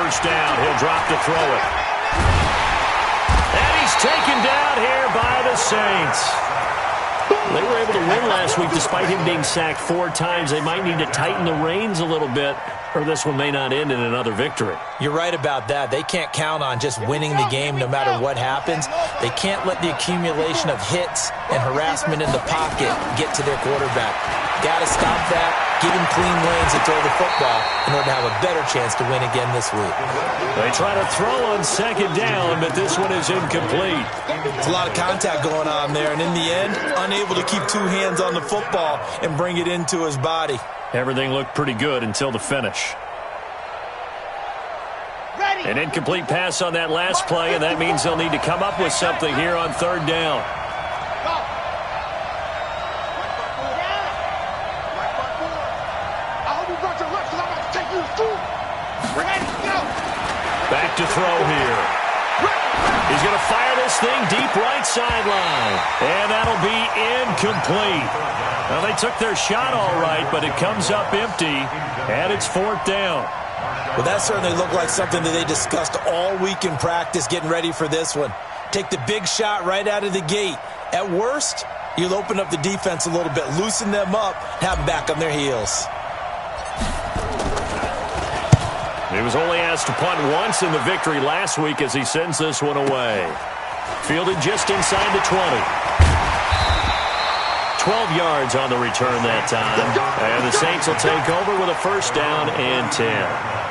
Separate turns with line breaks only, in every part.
first down. He'll drop to throw it. And he's taken down here by the Saints. They were able to win last week despite him being sacked 4 times. They might need to tighten the reins a little bit, or this one may not end in another victory.
You're right about that. They can't count on just winning the game no matter what happens. They can't let the accumulation of hits and harassment in the pocket get to their quarterback. Got to stop that, give him clean lanes and throw the football in order to have a better chance to win again this week.
They try to throw on second down, but this one is incomplete.
It's a lot of contact going on there, and in the end, unable to keep 2 hands on the football and bring it into his body.
Everything looked pretty good until the finish. An incomplete pass on that last play, and that means they'll need to come up with something here on third down. Back to throw here. He's going to fire this thing deep right sideline. And that'll be incomplete. Well, they took their shot all right, but it comes up empty, and it's fourth down.
Well, that certainly looked like something that they discussed all week in practice getting ready for this one. Take the big shot right out of the gate. At worst, you'll open up the defense a little bit, loosen them up, have them back on their heels.
He was only asked to punt once in the victory last week as he sends this one away. Fielded just inside the 20. 12 yards on the return that time. And the Saints will take over with a first down and 10.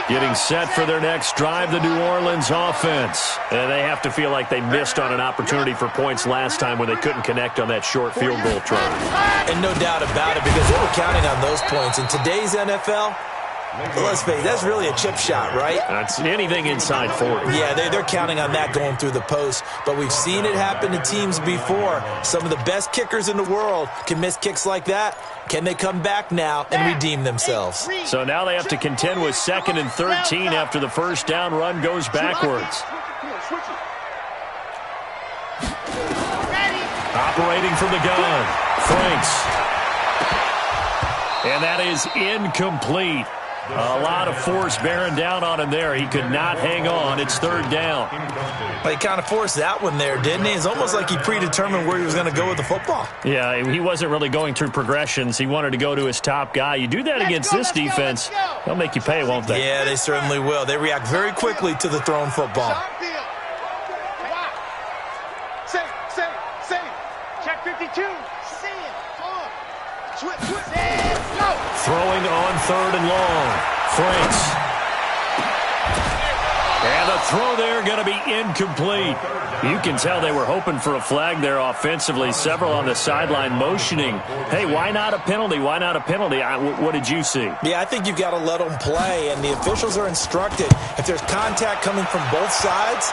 Getting set for their next drive, the New Orleans offense. And they have to feel like they missed on an opportunity for points last time when they couldn't connect on that short field goal try.
And no doubt about it, because they were counting on those points. In today's NFL, let's face it, that's really a chip shot, right?
That's anything inside 40.
Yeah, they're counting on that going through the post. But we've seen it happen to teams before. Some of the best kickers in the world can miss kicks like that. Can they come back now and redeem themselves?
So now they have to contend with 2nd and 13 after the first down run goes backwards. Operating from the gun, Franks. And that is incomplete. A lot of force bearing down on him there. He could not hang on. It's third down.
Well, he kind of forced that one there, didn't he? It's almost like he predetermined where he was going to go with the football.
Yeah, he wasn't really going through progressions. He wanted to go to his top guy. You do that against this defense, they'll make you pay, won't they?
Yeah, they certainly will. They react very quickly to the thrown football.
Check 52.
Throwing on 3rd and long. Franks. And the throw there going to be incomplete. You can tell they were hoping for a flag there offensively. Several on the sideline motioning. Hey, why not a penalty? Why not a penalty? What did you see?
Yeah, I think you've got to let them play, and the officials are instructed. If there's contact coming from both sides,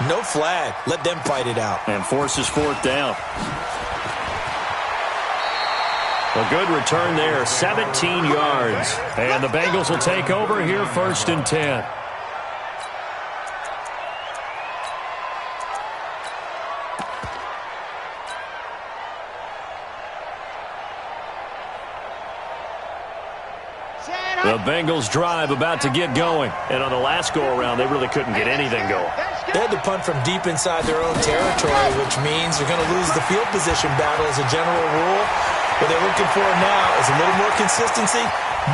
no flag. Let them fight it out.
And forces fourth down. A good return there, 17 yards. And the Bengals will take over here, 1st and 10. The Bengals drive about to get going. And on the last go-around, they really couldn't get anything going.
They had to punt from deep inside their own territory, which means they're going to lose the field position battle as a general rule. What they're looking for now is a little more consistency.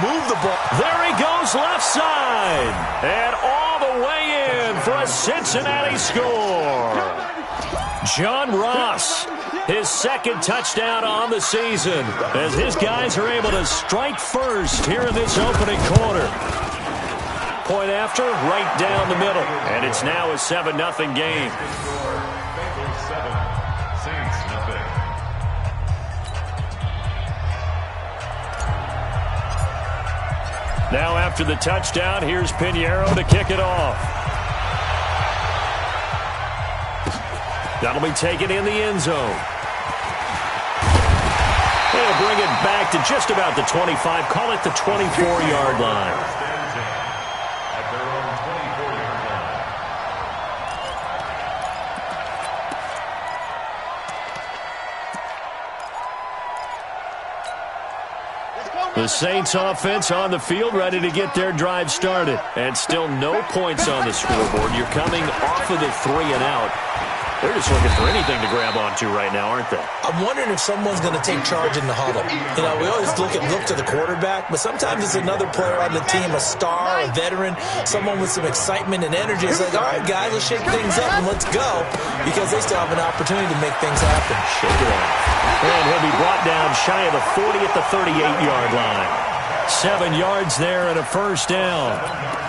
Move the ball.
There he goes left side. And all the way in for a Cincinnati score. John Ross, his 2nd touchdown on the season, as his guys are able to strike first here in this opening quarter. Point after, right down the middle. And it's now a 7-0 game. Now after the touchdown, here's Pinheiro to kick it off. That'll be taken in the end zone. They'll bring it back to just about the 25, call it the 24-yard line. The Saints offense on the field, ready to get their drive started. And still no points on the scoreboard. You're coming off of the 3 and out. They're just looking for anything to grab onto right now, aren't they?
I'm wondering if someone's going to take charge in the huddle. You know, we always look to the quarterback, but sometimes it's another player on the team, a star, a veteran, someone with some excitement and energy. It's like, all right, guys, let's shake things up and let's go, because they still have an opportunity to make things happen.
Shake it up. And he'll be brought down shy of the 40 at the 38-yard line. 7 yards there and a first down.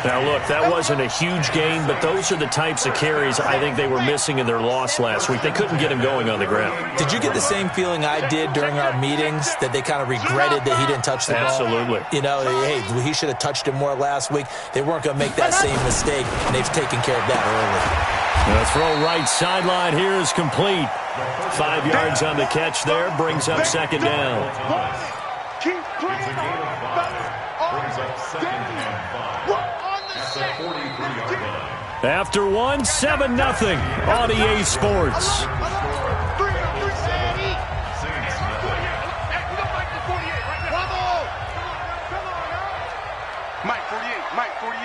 Now, look, that wasn't a huge gain, but those are the types of carries I think they were missing in their loss last week. They couldn't get him going on the ground.
Did you get the same feeling I did during our meetings, that they kind of regretted that he didn't touch the ball?
Absolutely.
You know, hey, he should have touched it more last week. They weren't going to make that same mistake, and they've taken care of that early.
The throw right sideline here is complete. 5 yards on the catch there, brings up second down.
Keep playing brings up second and 5.
After 1, 7-0 on EA Sports.
Mike 48.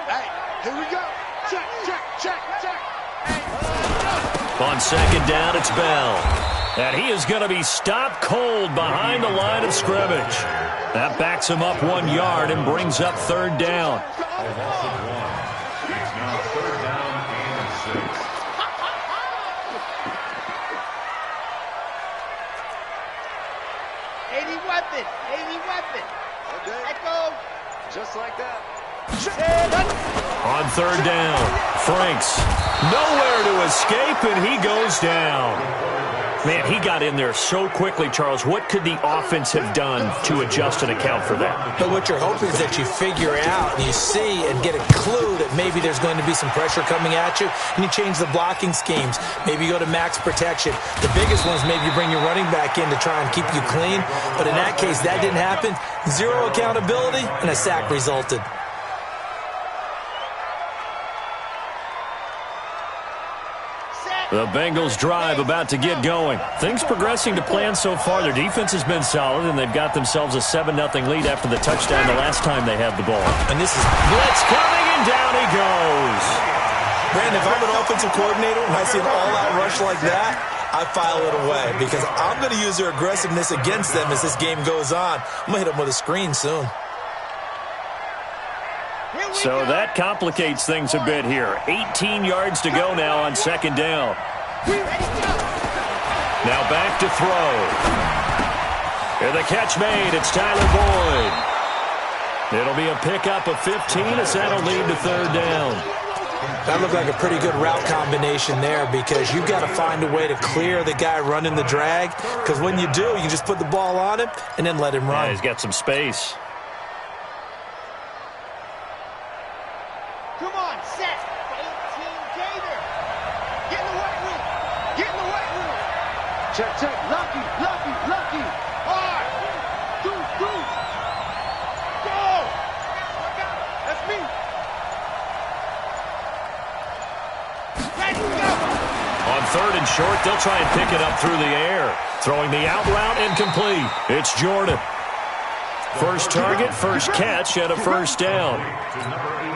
Hey, here we go. Check.
On second down, it's Bell. And he is going to be stopped cold behind the line of scrimmage. That backs him up 1 yard and brings up third down.
It's now third down and 6.
Heavy weapon. Okay. Echo.
Just like that.
On third down, Franks nowhere to escape, and he goes down. Man, he got in there so quickly, Charles. What could the offense have done to adjust and account for that?
But what you're hoping is that you figure out and you see and get a clue that maybe there's going to be some pressure coming at you, and you change the blocking schemes. Maybe you go to max protection. The biggest one is maybe you bring your running back in to try and keep you clean. But in that case, that didn't happen. Zero accountability, and a sack resulted.
The Bengals drive about to get going. Things progressing to plan so far. Their defense has been solid, and they've got themselves a 7-0 lead after the touchdown the last time they had the ball.
And this is
blitz coming, and down he goes.
Brandon, if I'm an offensive coordinator and I see an all-out rush like that, I file it away, because I'm going to use their aggressiveness against them as this game goes on. I'm going to hit them with a screen soon.
So that complicates things a bit here. 18 yards to go now on second down. Now back to throw. And the catch made. It's Tyler Boyd. It'll be a pickup of 15 as that'll lead to third down.
That looked like a pretty good route combination there, because you've got to find a way to clear the guy running the drag, because when you do, you just put the ball on him and then let him run.
Yeah, he's got some space.
Come on, set. 18 Gator. Get in the white room.
Check. Lucky.
Hard. Two. Go. That's me. Ready, go.
On third and short, they'll try and pick it up through the air. Throwing the out route, incomplete. It's Jordan. First target, first catch, and a first down.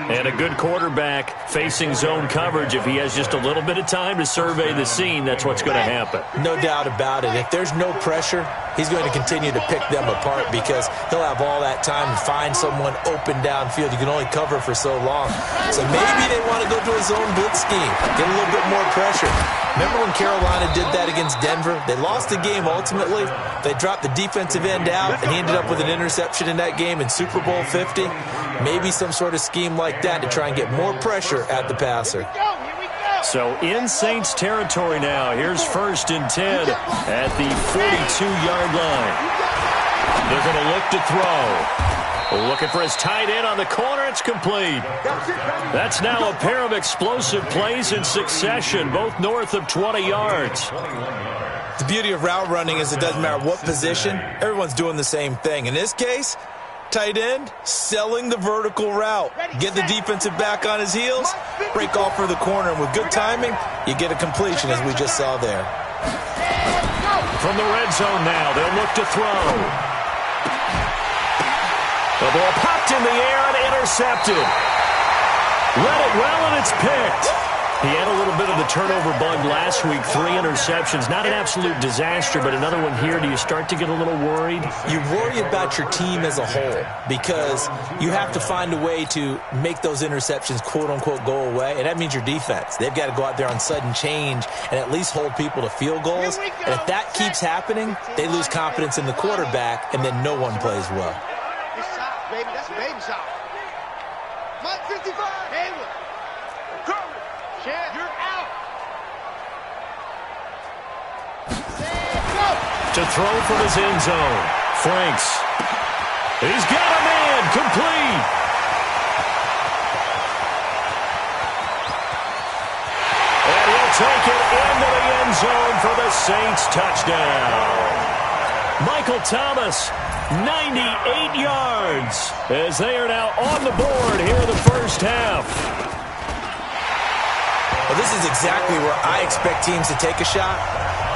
And a good quarterback facing zone coverage. If he has just a little bit of time to survey the scene, that's what's going to happen.
No doubt about it. If there's no pressure, he's going to continue to pick them apart, because he'll have all that time to find someone open downfield. You can only cover for so long. So maybe they want to go to a zone blitz scheme, get a little bit more pressure. Remember when Carolina did that against Denver? They lost the game ultimately. They dropped the defensive end out, and he ended up with an interception in that game in Super Bowl 50. Maybe some sort of scheme like that to try and get more pressure at the passer.
Here we go.
So in Saints territory now. Here's first and 10 at the 42-yard line. They're going to look to throw. Looking for his tight end on the corner. It's complete. That's now a pair of explosive plays in succession, both north of 20 yards.
The beauty of route running is it doesn't matter what position. Everyone's doing the same thing. In this case, tight end selling the vertical route. Get the defensive back on his heels, break off for the corner, and with good timing, you get a completion, as we just saw there.
From the red zone now, they'll look to throw. The ball popped in the air and intercepted. Read it well, and it's picked. He had a little bit of the turnover bug last week, 3 interceptions. Not an absolute disaster, but another one here. Do you start to get a little worried?
You worry about your team as a whole because you have to find a way to make those interceptions, quote-unquote, go away, and that means your defense. They've got to go out there on sudden change and at least hold people to field goals. And if that keeps happening, they lose confidence in the quarterback, and then no one plays well.
Good shot, baby. That's a baby shot. Mike 55. Hayward. Chad, you're out.
To throw from his end zone. Franks. He's got a man. Complete. And he'll take it into the end zone for the Saints touchdown. Michael Thomas, 98 yards, as they are now on the board here in the first half.
Well, this is exactly where I expect teams to take a shot.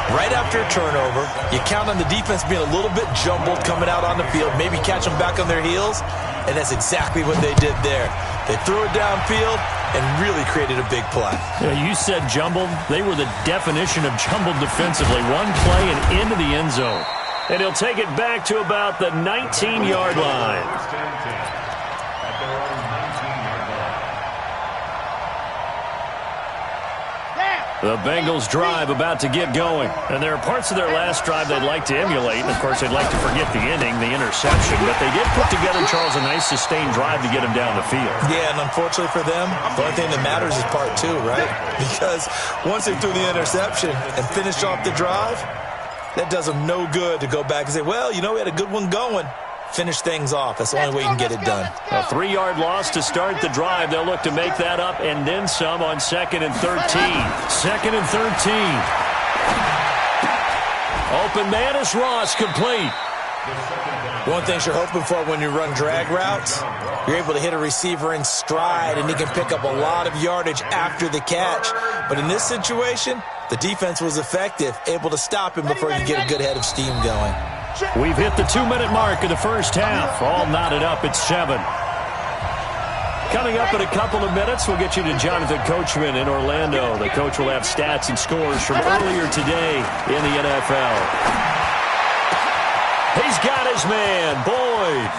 Right after a turnover, you count on the defense being a little bit jumbled coming out on the field, maybe catch them back on their heels, and that's exactly what they did there. They threw it downfield and really created a big play.
Yeah, you said jumbled. They were the definition of jumbled defensively. One play and into the end zone. And he'll take it back to about the 19-yard line. The Bengals drive about to get going. And there are parts of their last drive they'd like to emulate. And, of course, they'd like to forget the ending, the interception. But they did put together, Charles, a nice sustained drive to get him down the field.
Yeah, and unfortunately for them, the only thing that matters is part 2, right? Because once they threw the interception and finished off the drive, that does them no good to go back and say, well, you know, we had a good one going. Finish things off. That's the only way you can get it done.
A 3-yard loss to start the drive. They'll look to make that up and then some on 2nd and 13. 2nd and 13. Open man is Ross, complete.
One thing you're hoping for when you run drag routes, you're able to hit a receiver in stride, and he can pick up a lot of yardage after the catch. But in this situation, the defense was effective, able to stop him before he could get a good head of steam going.
We've hit the 2-minute mark of the first half. All knotted up at 7. Coming up in a couple of minutes, we'll get you to Jonathan Coachman in Orlando. The coach will have stats and scores from earlier today in the NFL. He's got his man, Boyd.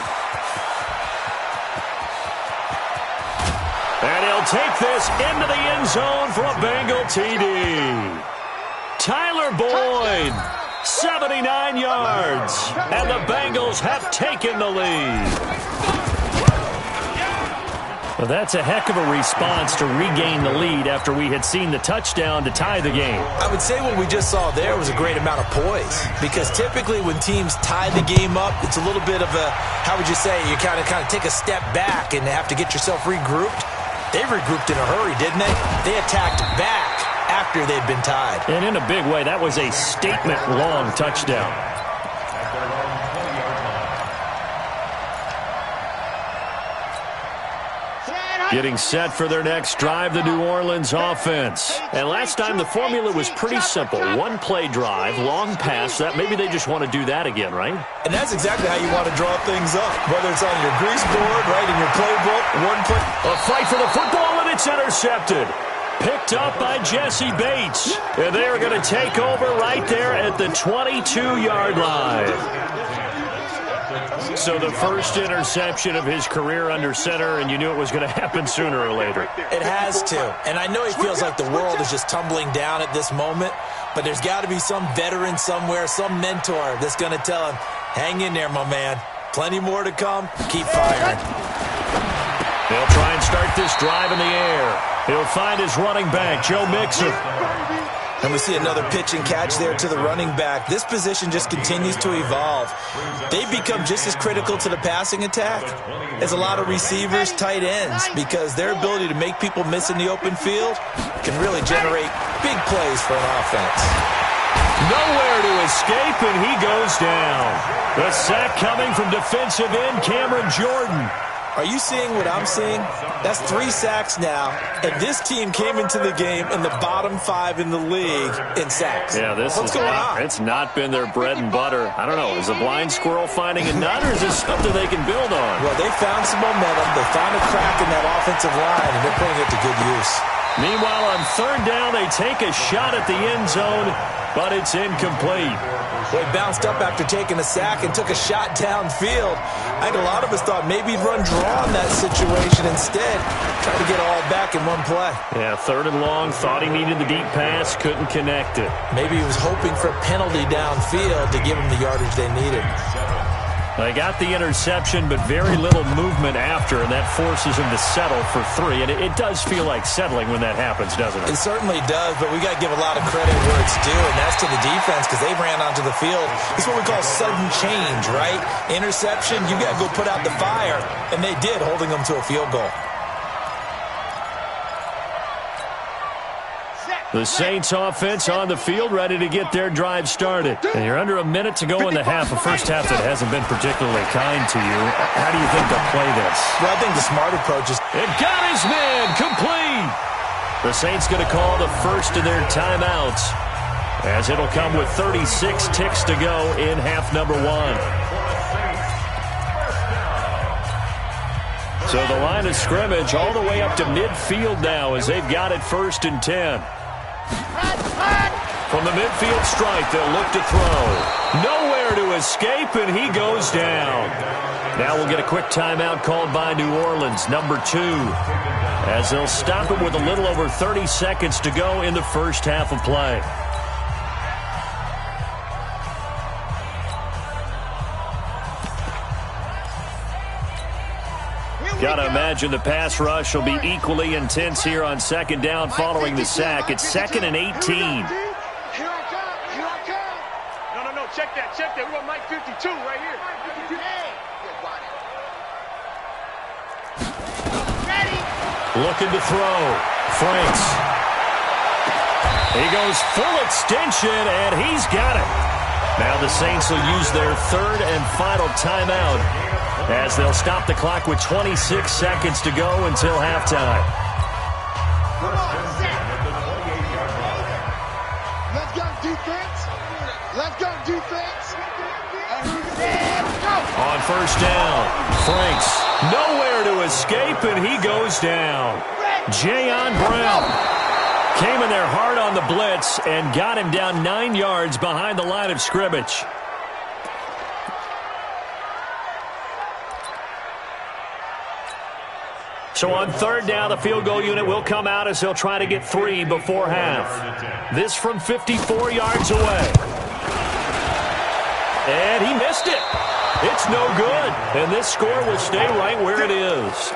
And he'll take this into the end zone for a Bengal TD. Tyler Boyd. 79 yards, and the Bengals have taken the lead. Well, that's a heck of a response to regain the lead after we had seen the touchdown to tie the game.
I would say what we just saw there was a great amount of poise, because typically when teams tie the game up, it's a little bit of a, how would you say, you kind of take a step back and have to get yourself regrouped. They regrouped in a hurry, didn't they? They attacked back after they'd been tied. And
in a big way, that was a statement-long touchdown. Getting set for their next drive, the New Orleans offense. And last time, the formula was pretty simple. One-play drive, long pass. That maybe they just want to do that again, right?
And that's exactly how you want to draw things up. Whether it's on your grease board, right, in your playbook, one play.
A fight for the football, and it's intercepted. Picked up by Jesse Bates. And they are going to take over right there at the 22-yard line. So the first interception of his career under center, and you knew it was going to happen sooner or later.
It has to. And I know he feels like the world is just tumbling down at this moment, but there's got to be some veteran somewhere, some mentor that's going to tell him, hang in there, my man. Plenty more to come. Keep firing.
They'll try and start this drive in the air. He'll find his running back, Joe Mixon.
And we see another pitch and catch there to the running back. This position just continues to evolve. They've become just as critical to the passing attack as a lot of receivers, tight ends, because their ability to make people miss in the open field can really generate big plays for an offense.
Nowhere to escape, and he goes down. The sack coming from defensive end Cameron Jordan.
Are you seeing what I'm seeing? That's 3 sacks now, and this team came into the game in the bottom 5 in the league in sacks.
Yeah, what's going on? It's not been their bread and butter. I don't know. Is a blind squirrel finding a nut, or is this something they can build on?
Well, they found some momentum. They found a crack in that offensive line, and they're putting it to good use.
Meanwhile, on third down, they take a shot at the end zone, but it's incomplete.
Well, he bounced up after taking a sack and took a shot downfield. I think a lot of us thought maybe he'd run draw in that situation instead. Tried to get it all back in one play.
Yeah, third and long, thought he needed the deep pass, couldn't connect it.
Maybe he was hoping for a penalty downfield to give him the yardage they needed.
They got the interception, but very little movement after, and that forces him to settle for 3. And it does feel like settling when that happens, doesn't it?
It certainly does, but we got to give a lot of credit where it's due, and that's to the defense because they ran onto the field. It's what we call sudden change, right? Interception, you got to go put out the fire, and they did, holding them to a field goal.
The Saints offense on the field, ready to get their drive started. And you're under a minute to go in the half, a first half that hasn't been particularly kind to you. How do you think they'll play this?
Well, I think the smart approach is...
It got his man complete! The Saints going to call the first of their timeouts, as it'll come with 36 ticks to go in half number 1. So the line of scrimmage all the way up to midfield now as they've got it 1st and 10. From the midfield stripe, they'll look to throw. Nowhere to escape, and he goes down. Now we'll get a quick timeout called by New Orleans, number 2, as they'll stop it with a little over 30 seconds to go in the first half of play. Got to imagine the pass rush will be equally intense here on second down following the sack. It's 2nd and 18.
Here I come. No, check that. We want Mike 52 right here.
Ready.
Looking to throw. Franks. He goes full extension, and he's got it. Now the Saints will use their 3rd and final timeout, as they'll stop the clock with 26 seconds to go until halftime.
Let's go, defense. Let's go, defense.
On first down, Franks. Nowhere to escape, and he goes down. Jayon Brown came in there hard on the blitz and got him down 9 yards behind the line of scrimmage. So on third down, the field goal unit will come out as they'll try to get 3 before half. This from 54 yards away. And he missed it. It's no good. And this score will stay right where it is.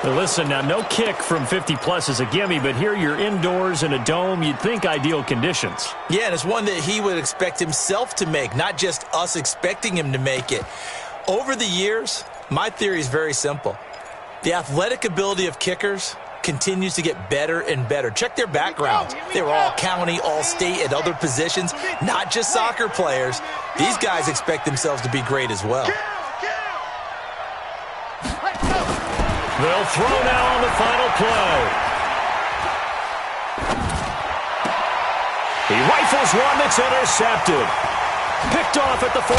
Now listen, now no kick from 50-plus is a gimme, but here you're indoors in a dome. You'd think ideal conditions.
Yeah, and it's one that he would expect himself to make, not just us expecting him to make it. Over the years, my theory is very simple. The athletic ability of kickers continues to get better and better. Check their backgrounds. They were all county, all state, at other positions, not just soccer players. These guys expect themselves to be great as well.
They'll throw now on the final play. He rifles one that's intercepted. Picked off at the 45. And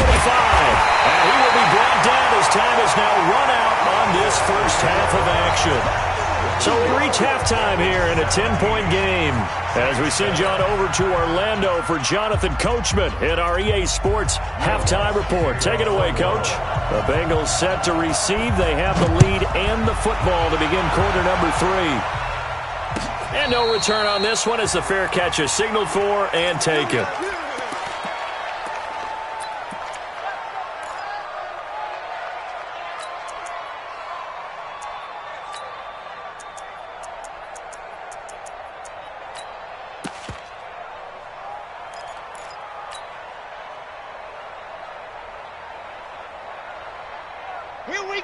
he will be brought down as time is now run out on this first half of action. So we reach halftime here in a 10-point game as we send you on over to Orlando for Jonathan Coachman at our EA Sports Halftime Report. Take it away, Coach. The Bengals set to receive. They have the lead and the football to begin quarter number 3. And no return on this one as the fair catch is signaled for and taken.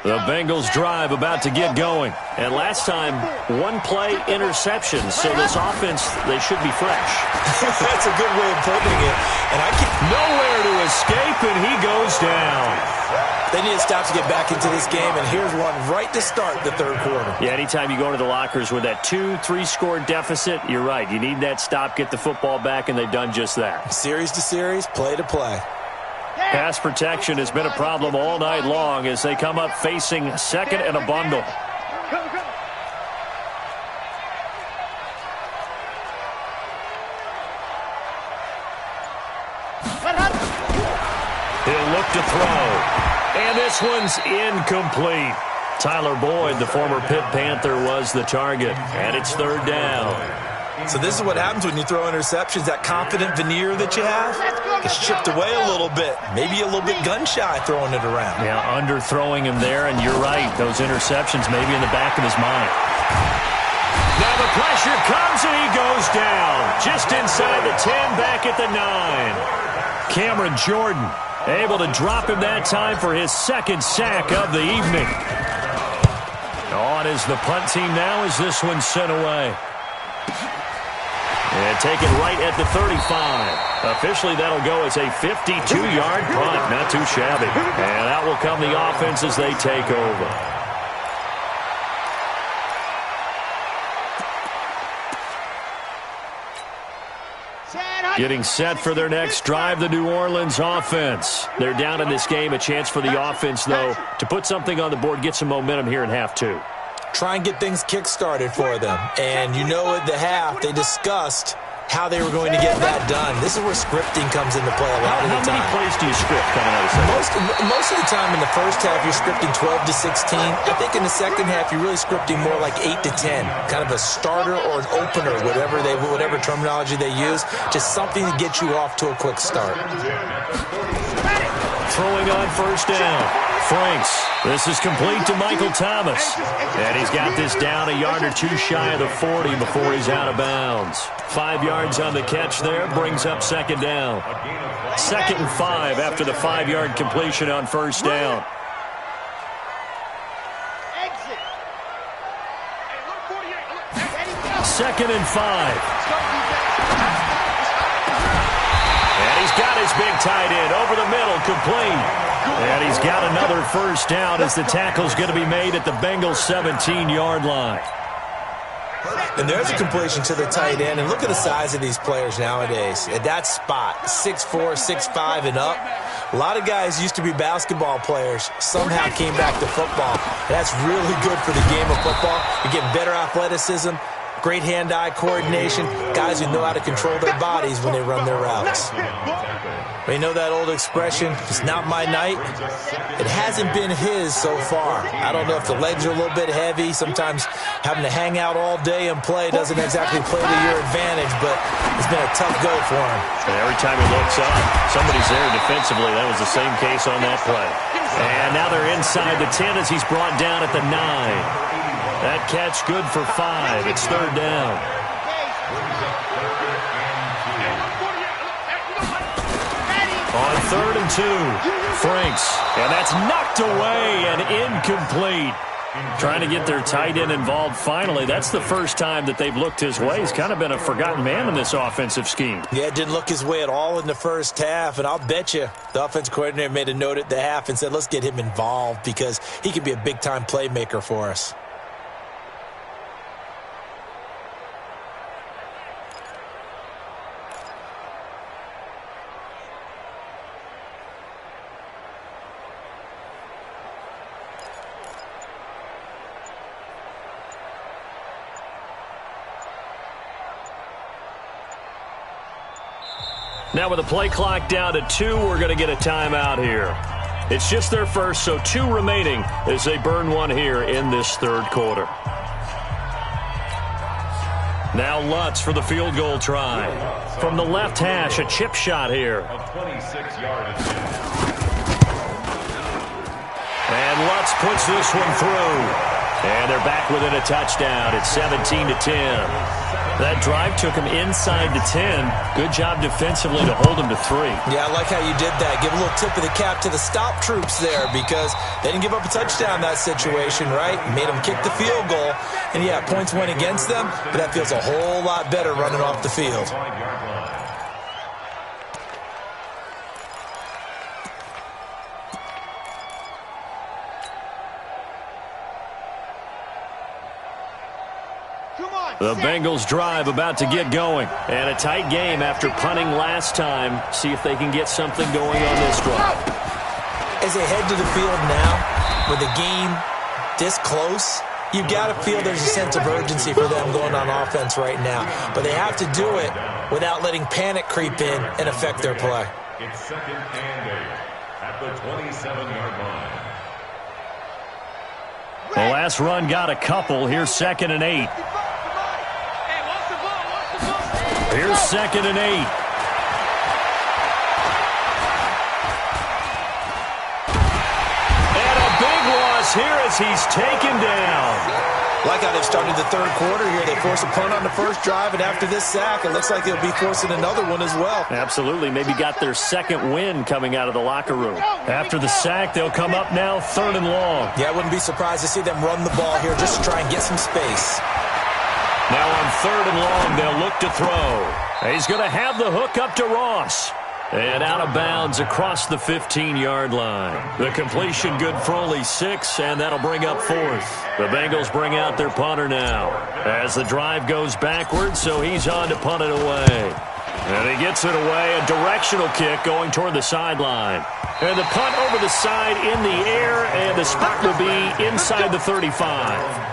The Bengals drive about to get going. And last time, one-play interception. So this offense, they should be fresh.
That's a good way of putting it. And I can't...
Nowhere to escape, and he goes down.
They need to stop to get back into this game, and here's one right to start the third quarter.
Yeah, anytime you go into the lockers with that 2-3 score deficit, you're right. You need that stop, get the football back, and they've done just that.
Series to series, play to play.
Pass protection has been a problem all night long as they come up facing second and a bundle. He'll look to throw. And this one's incomplete. Tyler Boyd, the former Pitt Panther, was the target. And it's third down.
So this is what happens when you throw interceptions. That confident veneer that you have gets chipped away a little bit. Maybe a little bit gun-shy throwing it around.
Yeah, underthrowing him there, and you're right. Those interceptions maybe in the back of his mind. Now the pressure comes, and he goes down. Just inside the 10, back at the 9. Cameron Jordan able to drop him that time for his second sack of the evening. On is the punt team now as this one's sent away. And taken right at the 35. Officially, that'll go as a 52-yard punt. Not too shabby. And out will come the offense as they take over. Getting set for their next drive, the New Orleans offense. They're down in this game. A chance for the offense, though, to put something on the board, get some momentum here in half two.
Try and get things kick-started for them. And you know at the half, they discussed how they were going to get that done. This is where scripting comes into play a lot of the time.
How many plays do you script coming out of second?
Most of the time in the first half, you're scripting 12 to 16. I think in the second half, you're really scripting more like 8 to 10. Kind of a starter or an opener, whatever terminology they use. Just something to get you off to a quick start.
Throwing on first down. Franks. This is complete to Michael Thomas. And he's got this down a yard or two shy of the 40 before he's out of bounds. 5 yards on the catch there, brings up second down. 2nd and 5 after the 5-yard completion on first down. Second and 5. And he's got his big tight end over the middle, complete. And he's got another first down as the tackle's going to be made at the Bengals' 17-yard line.
And there's a completion to the tight end. And look at the size of these players nowadays. At that spot, 6'4", 6'5", and up. A lot of guys used to be basketball players, somehow came back to football. And that's really good for the game of football. You're getting better athleticism, great hand-eye coordination, guys who know how to control their bodies when they run their routes. You know that old expression, it's not my night? It hasn't been his so far. I don't know if the legs are a little bit heavy. Sometimes having to hang out all day and play doesn't exactly play to your advantage, but it's been a tough go for him.
And every time he looks up, somebody's there defensively. That was the same case on that play. And now they're inside the 10 as he's brought down at the 9. That catch good for 5. It's third down. On 3rd and 2, Franks. And that's knocked away and incomplete. Trying to get their tight end involved finally. That's the first time that they've looked his way. He's kind of been a forgotten man in this offensive scheme.
Yeah, it didn't look his way at all in the first half. And I'll bet you the offense coordinator made a note at the half and said, let's get him involved because he could be a big-time playmaker for us.
Now with the play clock down to 2, we're going to get a timeout here. It's just their first, so 2 remaining as they burn one here in this third quarter. Now Lutz for the field goal try. From the left hash, a chip shot here. And Lutz puts this one through. And they're back within a touchdown. It's 17-10. That drive took him inside the 10. Good job defensively to hold him to 3.
Yeah, I like how you did that. Give a little tip of the cap to the stop troops there because they didn't give up a touchdown in that situation, right? Made them kick the field goal. And, yeah, points went against them, but that feels a whole lot better running off the field.
The Bengals drive about to get going. And a tight game after punting last time. See if they can get something going on this drive.
As they head to the field now, with the game this close, you got to feel there's a sense of urgency for them going on offense right now. But they have to do it without letting panic creep in and affect their play.
It's 2nd and 8 at the 27-yard line.
The last run got a couple. Here's 2nd and 8. Here's 2nd and 8. And a big loss here as he's taken down.
Like how they've started the third quarter here. They forced a punt on the first drive, and after this sack, it looks like they'll be forcing another one as well.
Absolutely. Maybe got their second win coming out of the locker room. After the sack, they'll come up now 3rd and long.
Yeah, I wouldn't be surprised to see them run the ball here just to try and get some space.
Now on 3rd and long, they'll look to throw. He's going to have the hook up to Ross. And out of bounds across the 15-yard line. The completion good for only 6, and that'll bring up 4th. The Bengals bring out their punter now. As the drive goes backwards, so he's on to punt it away. And he gets it away, a directional kick going toward the sideline. And the punt over the side in the air, and the spot will be inside the 35.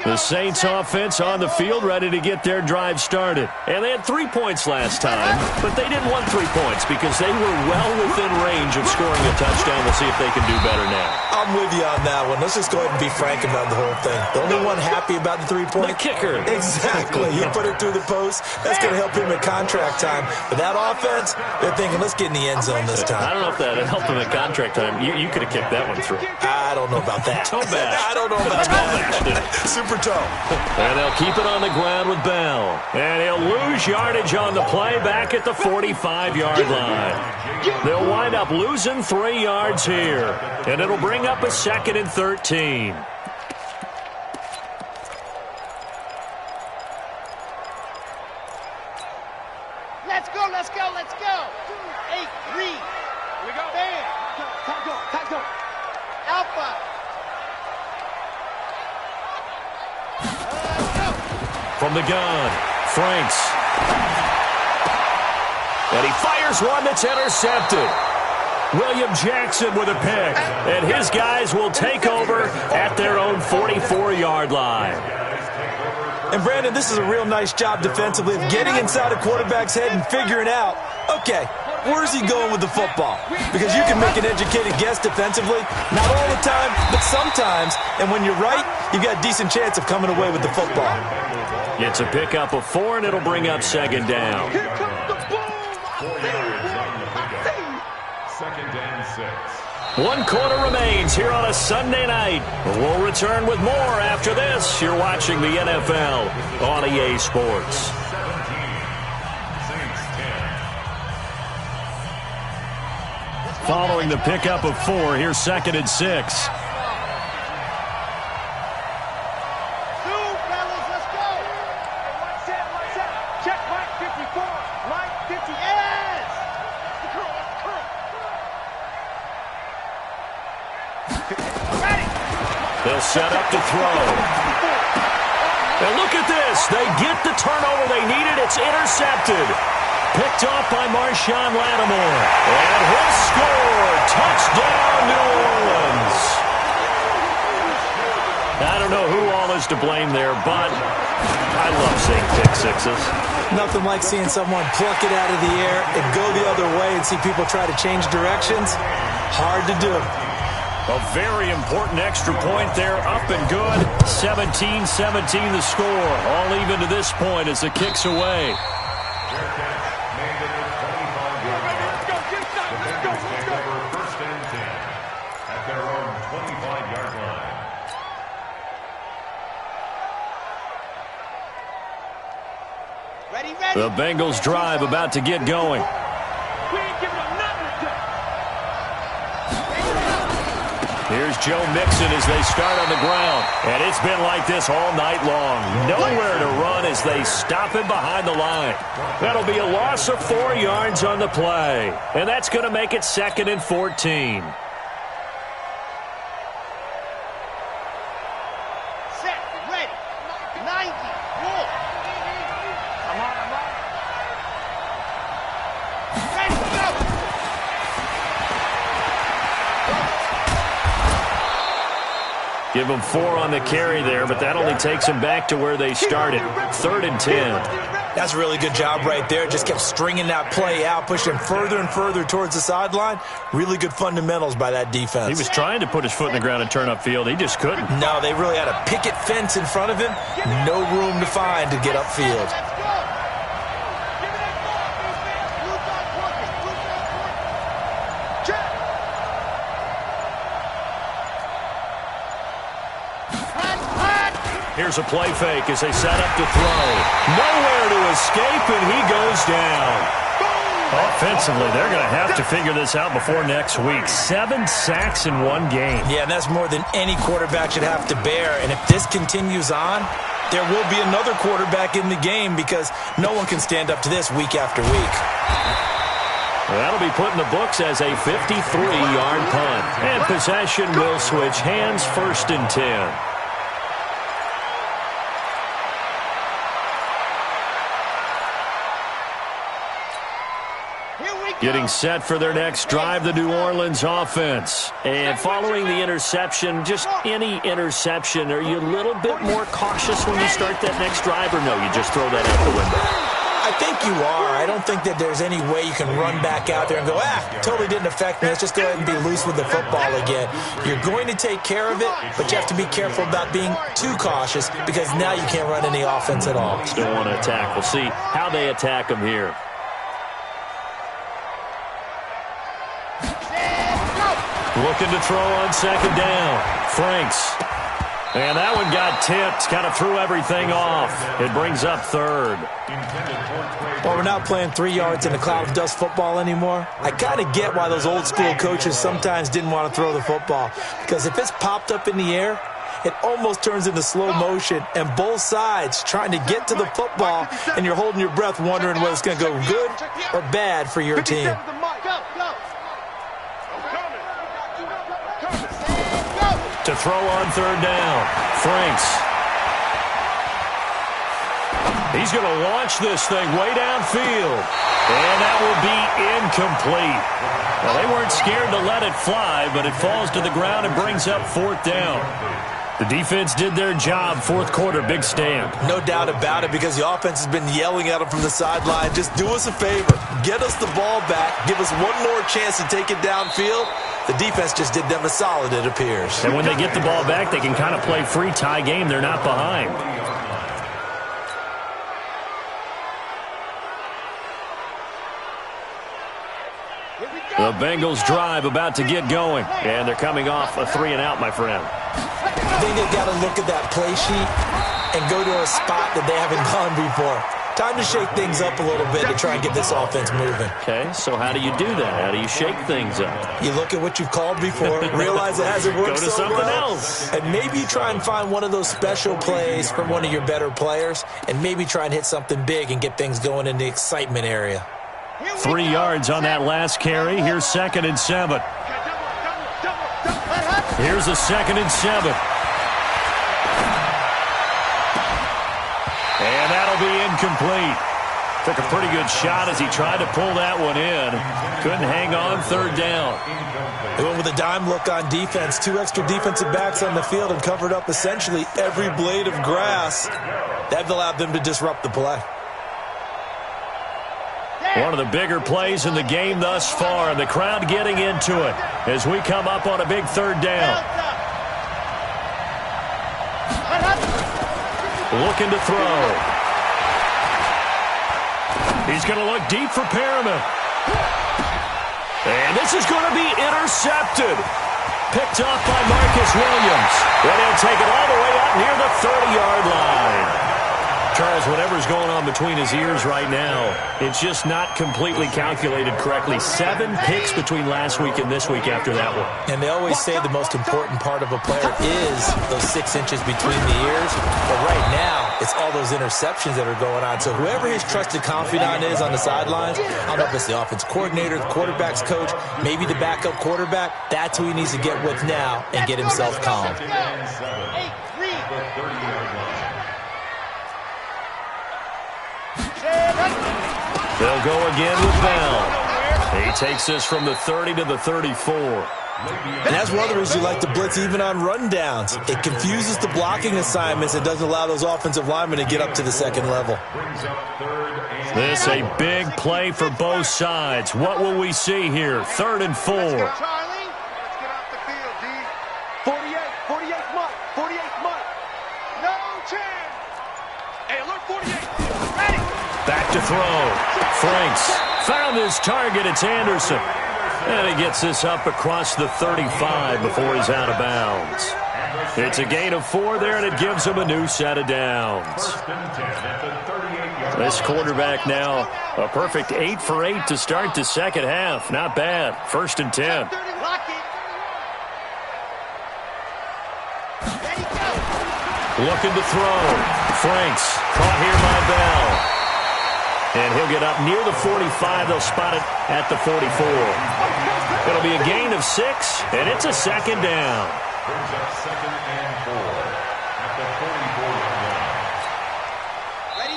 The Saints offense on the field ready to get their drive started. And they had 3 points last time, but they didn't want 3 points because they were well within range of scoring a touchdown. We'll see if they can do better now.
I'm with you on that one. Let's just go ahead and be frank about the whole thing. The only one happy about the 3-point?
The kicker.
Exactly. You put it through the post. That's going to help him at contract time. But that offense, they're thinking, let's get in the end zone this time.
I don't know if that helped him at contract time. You could have kicked that one through.
I don't know about that.
Toe bash.
I don't know about that. Super toe.
And they'll keep it on the ground with Bell. And he'll lose yardage on the play back at the 45-yard line. They'll wind up losing 3 yards here. And it'll bring up a 2nd and 13.
Let's go, let's go, let's go. 8-3. Here we go. Bam. Time go. Alpha.
From the gun, Franks. And he fires one that's intercepted. William Jackson with a pick. And his guys will take over at their own 44-yard line.
And, Brandon, this is a real nice job defensively of getting inside a quarterback's head and figuring out, okay, where's he going with the football? Because you can make an educated guess defensively, not all the time, but sometimes. And when you're right, you've got a decent chance of coming away with the football.
It's a pickup of 4, and it'll bring up 2nd down.
Here comes the boom.
4 yards on the pickup. 2nd and 6.
1 quarter remains here on a Sunday night. We'll return with more after this. You're watching the NFL on EA Sports.
17. Saints 10.
Following the pickup of 4, here's 2nd and 6. They'll set up to throw. And look at this. They get the turnover they needed. It's intercepted. Picked off by Marshawn Lattimore. And he'll score. Touchdown, New Orleans. I don't know who all is to blame there, but I love seeing pick sixes.
Nothing like seeing someone pluck it out of the air and go the other way and see people try to change directions. Hard to do.
A very important extra point there, up and good. 17-17 the score. All even to this point as the kick's away.
First and 10 at their own 25-yard line.
The Bengals drive about to get going. Here's Joe Mixon as they start on the ground. And it's been like this all night long. Nowhere to run as they stop him behind the line. That'll be a loss of 4 yards on the play. And that's going to make it 2nd and 14.
Set, ready, 90, roll. Come on. Ready, go.
Give them 4 on the carry there, but that only takes them back to where they started. 3rd and 10.
That's a really good job right there. Just kept stringing that play out, pushing further and further towards the sideline. Really good fundamentals by that defense.
He was trying to put his foot in the ground and turn upfield. He just couldn't.
No, they really had a picket fence in front of him. No room to find to get upfield.
Here's a play fake as they set up to throw. Nowhere to escape, and he goes down. Offensively, they're going to have to figure this out before next week. 7 sacks in 1 game.
Yeah, and that's more than any quarterback should have to bear. And if this continues on, there will be another quarterback in the game because no one can stand up to this week after week.
Well, that'll be put in the books as a 53-yard punt. And possession will switch hands, 1st and 10. Getting set for their next drive, the New Orleans offense. And following the interception, just any interception, are you a little bit more cautious when you start that next drive, or no, you just throw that out the window?
I think you are. I don't think that there's any way you can run back out there and go, totally didn't affect me. Let's just go ahead and be loose with the football again. You're going to take care of it, but you have to be careful about being too cautious because now you can't run any offense at all.
Still want to attack. We'll see how they attack them here. Looking to throw on 2nd down. Franks. And that one got tipped. Kind of threw everything off. It brings up 3rd.
Well, we're not playing 3 yards in a cloud of dust football anymore. I kind of get why those old school coaches sometimes didn't want to throw the football. Because if it's popped up in the air, it almost turns into slow motion. And both sides trying to get to the football, and you're holding your breath wondering whether it's going to go good or bad for your team.
To throw on 3rd down. Franks. He's going to launch this thing way downfield. And that will be incomplete. Well, they weren't scared to let it fly, but it falls to the ground and brings up 4th down. The defense did their job. 4th quarter, big stand.
No doubt about it because the offense has been yelling at them from the sideline. Just do us a favor. Get us the ball back. Give us one more chance to take it downfield. The defense just did them a solid, it appears.
And when they get the ball back, they can kind of play free tie game. They're not behind. The Bengals drive about to get going. And they're coming off a 3-and-out, my friend.
I think they've got to look at that play sheet and go to a spot that they haven't gone before. Time to shake things up a little bit to try and get this offense moving.
Okay, so how do you do that? How do you shake things up?
You look at what you've called before, realize it hasn't worked
Go to
so
something
well,
else.
and maybe you try and find one of those special plays from one of your better players, and maybe try and hit something big and get things going in the excitement area.
3 yards on that last carry. Here's 2nd and 7. Here's a 2nd and 7. And that'll be incomplete. Took a pretty good shot as he tried to pull that one in. Couldn't hang on 3rd down.
They went with a dime look on defense. 2 extra defensive backs on the field and covered up essentially every blade of grass. That allowed them to disrupt the play.
One of the bigger plays in the game thus far, and the crowd getting into it as we come up on a big 3rd down. Looking to throw. He's going to look deep for Perriman. And this is going to be intercepted. Picked up by Marcus Williams. And he'll take it all the way up near the 30-yard line. Charles, whatever's going on between his ears right now, it's just not completely calculated correctly. 7 picks between last week and this week after that one.
And they always say the most important part of a player is those 6 inches between the ears. But right now, it's all those interceptions that are going on. So whoever his trusted confidant is on the sidelines, I don't know if it's the offense coordinator, the quarterback's coach, maybe the backup quarterback, that's who he needs to get with now and get himself calm.
They'll go again with Bell. He takes this from the 30 to the 34.
And that's one of the reasons you like to blitz even on rundowns. It confuses the blocking assignments and doesn't allow those offensive linemen to get up to the second level.
This a big play for both sides. What will we see here? 3rd and 4.
Charlie, let's get off the field, D.
48th month, 48th month.
No chance.
Hey, alert 48. Ready.
Back to throw. Franks found his target. It's Anderson. And he gets this up across the 35 before he's out of bounds. It's a gain of 4 there, and it gives him a new set of downs. This quarterback now a perfect 8 for 8 to start the second half. Not bad. 1st and 10.
Lock it. Ready, go.
Looking to throw. Franks caught here by Bell. And he'll get up near the 45. They'll spot it at the 44. It'll be a gain of 6, and it's a 2nd down.
Brings up 2nd and 4 at the 44-yard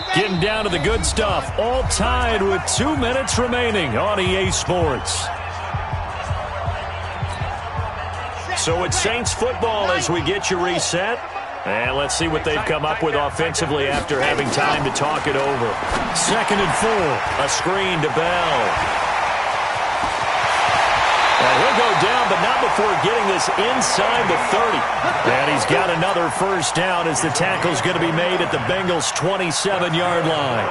line.
Getting down to the good stuff. All tied with 2 minutes remaining on EA Sports. So it's Saints football as we get you reset. And let's see what they've come up with offensively after having time to talk it over. 2nd and 4. A screen to Bell. And he'll go down, but not before getting this inside the 30. And he's got another first down as the tackle's going to be made at the Bengals' 27-yard line.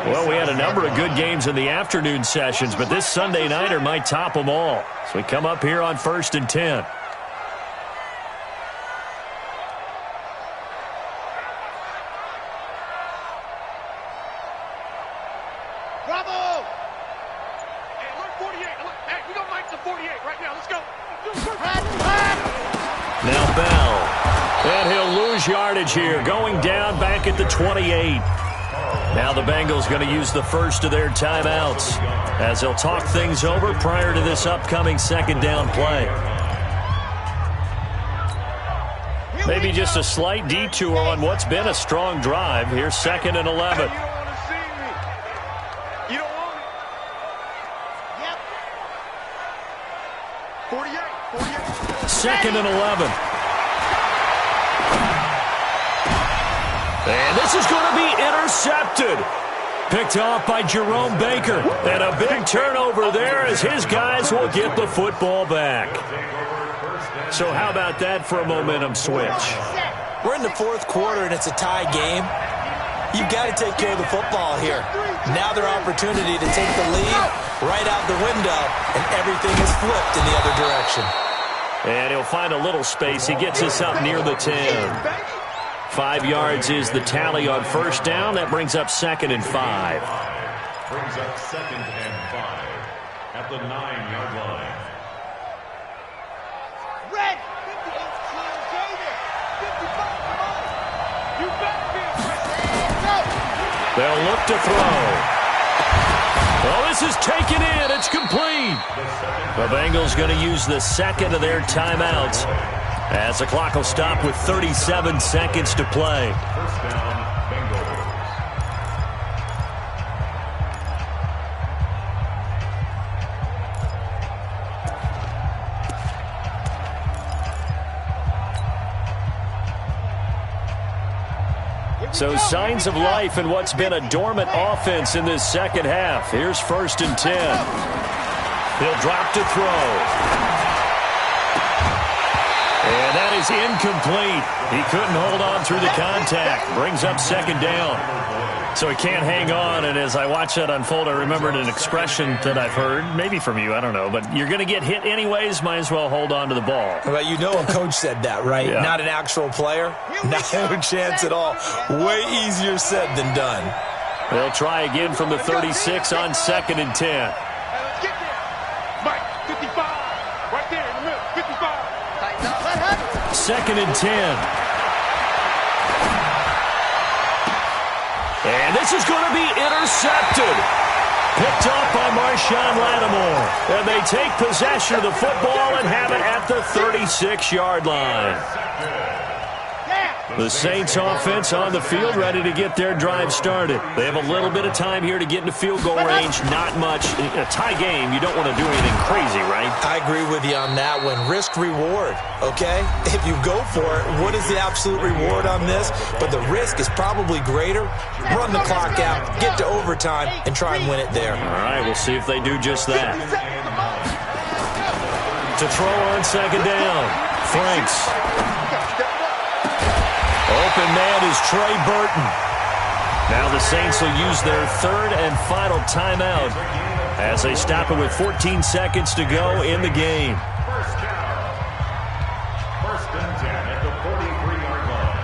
Well, we had a number of good games in the afternoon sessions, but this Sunday nighter might top them all. So we come up here on 1st and 10.
Bravo!
Hey, alert 48. Hey, we don't like the 48 right now. Let's go.
Now Bell. And he'll lose yardage here, going down back at the 28. Now the Bengals going to use the first of their timeouts as they'll talk things over prior to this upcoming 2nd down play. Maybe just a slight detour on what's been a strong drive. Here's 2nd and 11.
You don't want to see me. You don't want it.
Yep.
48.
2nd and 11. And this is going to be intercepted. Picked off by Jerome Baker. And a big turnover there as his guys will get the football back. So how about that for a momentum switch?
We're in the 4th quarter, and it's a tie game. You've got to take care of the football here. Now their opportunity to take the lead right out the window, and everything is flipped in the other direction.
And he'll find a little space. He gets us up near the 10. 5 yards is the tally on 1st down. That brings up 2nd and 5.
Brings up 2nd and 5 at the 9-yard line.
Red. 50 is clear. Xavier. 55. Come on.
You better be.
Go.
They'll look to throw. Well, this is taken in. It's complete. The Bengals going to use the 2nd of their timeouts as the clock will stop with 37 seconds to play.
1st down, Bengals.
So signs of life in what's been a dormant offense in this second half. Here's 1st and 10. He'll drop to throw. And that is incomplete. He couldn't hold on through the contact. Brings up second down. So he can't hang on, and as I watch that unfold, I remembered an expression that I've heard, maybe from you, I don't know, but you're going to get hit anyways, might as well hold on to the ball.
Well, you know a coach said that, right?
Yeah.
Not an actual player. No chance at all. Way easier said than done.
They'll try again from the 36 on 2nd and 10.
Hey, let's get there. Mike, 55. Right there in the middle, 55.
2nd and 10. And this is going to be intercepted. Picked off by Marshawn Lattimore. And they take possession of the football and have it at the 36-yard line. The Saints offense on the field ready to get their drive started. They have a little bit of time here to get into field goal range. Not much. In a tie game, you don't want to do anything crazy, right?
I agree with you on that one. Risk-reward, okay? If you go for it, what is the absolute reward on this? But the risk is probably greater. Run the clock out, get to overtime, and try and win it there.
All right, we'll see if they do just that. To throw on 2nd down. Franks. Open man is Trey Burton. Now the Saints will use their 3rd and final timeout as they stop it with 14 seconds to go in the game.
First and 10 at the 43-yard line.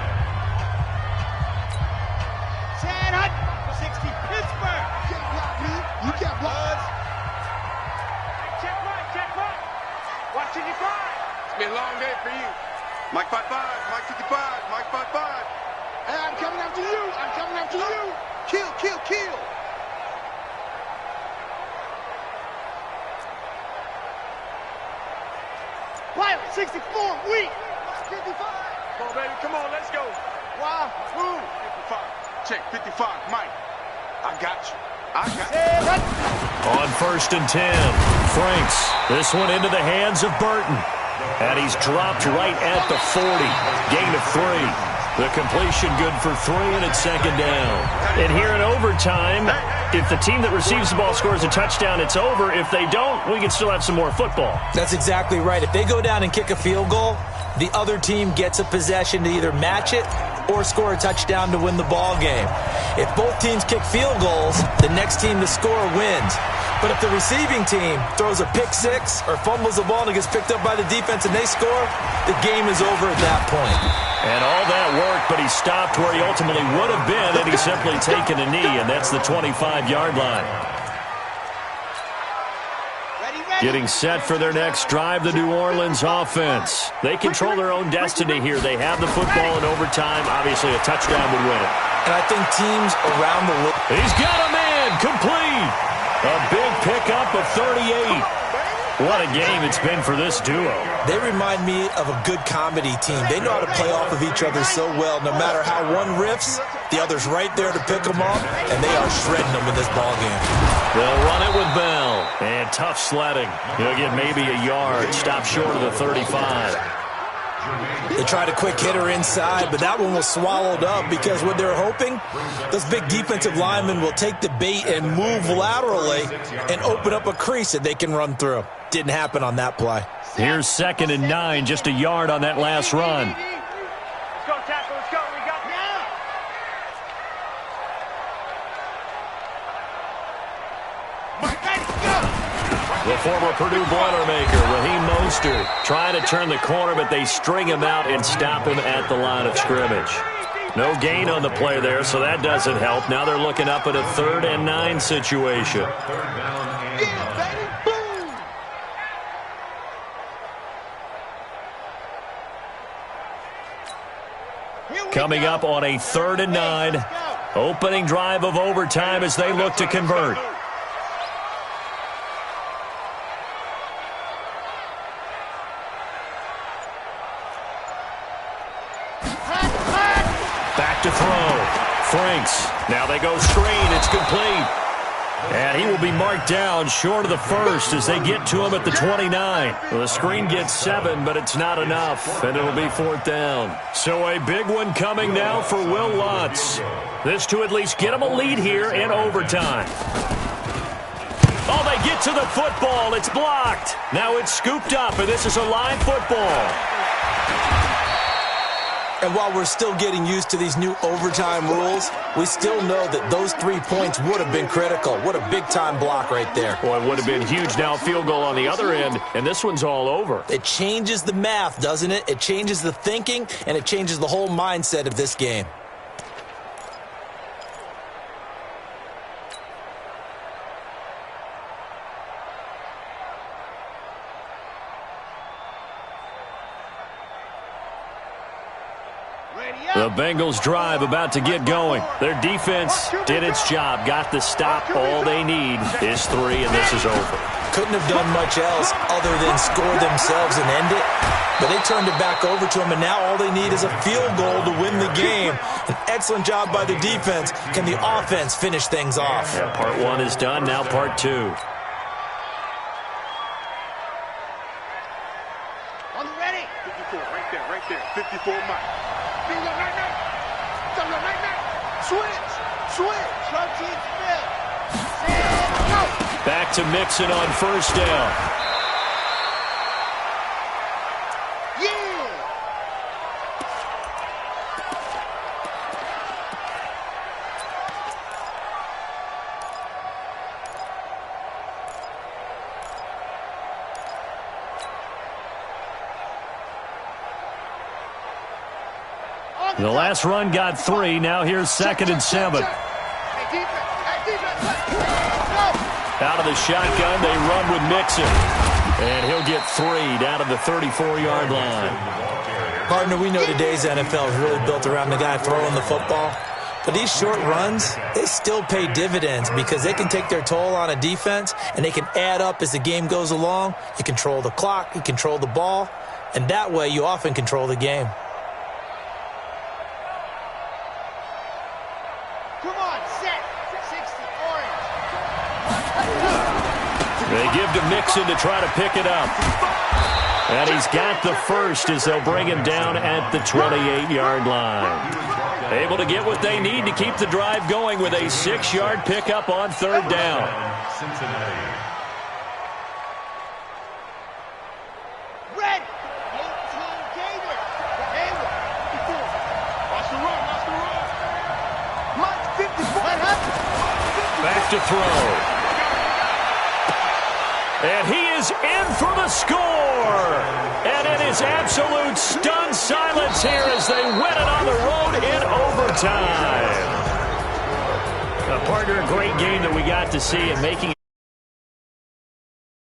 Chad Hunt, 60, Pittsburgh. You can't block.
Check right. Watching you fly. It's been a long day for you. Mike 55, Mike 55, Mike 55.
Hey, I'm coming after you. Kill. Pilot, 64, weak. 55.
Come on, baby, come on, let's go.
Wahoo.
55. Check, 55, Mike. I got you.
On 1st and 10, Franks. This one into the hands of Burton. And he's dropped right at the 40. Gain of 3. The completion good for 3, and it's 2nd down. And here in overtime, if the team that receives the ball scores a touchdown, it's over. If they don't, we can still have some more football.
That's exactly right. If they go down and kick a field goal, the other team gets a possession to either match it or score a touchdown to win the ball game. If both teams kick field goals, the next team to score wins. But if the receiving team throws a pick six or fumbles the ball and it gets picked up by the defense and they score, the game is over at that point.
And all that work, but he stopped where he ultimately would have been, and he's simply taken a knee, and that's the 25-yard line. Getting set for their next drive, the New Orleans offense. They control their own destiny here. They have the football in overtime. Obviously, a touchdown would win it.
And I think teams around the league.
He's got a man, complete. A big pickup of 38. What a game it's been for this duo.
They remind me of a good comedy team. They know how to play off of each other so well. No matter how one riffs, the other's right there to pick them up, and they are shredding them in this ball game.
They'll run it with Bell. And tough sledding. He'll get maybe a yard. Stop short of the 35.
They tried a quick hitter inside, but that one was swallowed up because what they're hoping, those big defensive linemen will take the bait and move laterally and open up a crease that they can run through. Didn't happen on that play.
Here's 2nd and 9, just a yard on that last run.
Let's go, tackle, let's go. We got now.
The former Purdue Boilermaker, Raheem Mostert, trying to turn the corner, but they string him out and stop him at the line of scrimmage. No gain on the play there, so that doesn't help. Now they're looking up at a 3rd and 9 situation. Coming up on a 3rd and 9, opening drive of overtime as they look to convert. Back to throw. Franks. Now they go screen. It's complete. And he will be marked down short of the first as they get to him at the 29. Well, the screen gets 7, but it's not enough, and it'll be 4th down. So a big one coming now for Will Lutz. This to at least get him a lead here in overtime. Oh, they get to the football. It's blocked. Now it's scooped up, and this is a live football.
And while we're still getting used to these new overtime rules, we still know that those 3 points would have been critical. What a big-time block right there.
Boy, it would have been huge now. Field goal on the other end, and this one's all over.
It changes the math, doesn't it? It changes the thinking, and it changes the whole mindset of this game.
The Bengals drive about to get going. Their defense did its job, got the stop. All they need is 3, and this is over.
Couldn't have done much else other than score themselves and end it. But they turned it back over to them, and now all they need is a field goal to win the game. An excellent job by the defense. Can the offense finish things off?
Yeah, part 1 is done, now part 2.
On the ready.
54, right there. 54 Mike. Switch.
Drum team spin. Set, go.
Back to Mixon on first down.
Yeah.
The last run got 3. Now here's 2nd and 7. Out of the shotgun, they run with Mixon. And he'll get 3 down to the 34-yard line.
Partner, we know today's NFL is really built around the guy throwing the football. But these short runs, they still pay dividends because they can take their toll on a defense, and they can add up as the game goes along. You control the clock, you control the ball, and that way you often control the game.
They give to Mixon to try to pick it up. And he's got the first as they'll bring him down at the 28-yard line. Able to get what they need to keep the drive going with a 6-yard pickup on 3rd down.
Cincinnati.
Red. 18 Gator. Hayward. 54.
Watch the run.
Mike 54.
Back to throw. And he is in for the score. And it is absolute stunned silence here as they win it on the road in overtime. A partner, a great game that we got to see and making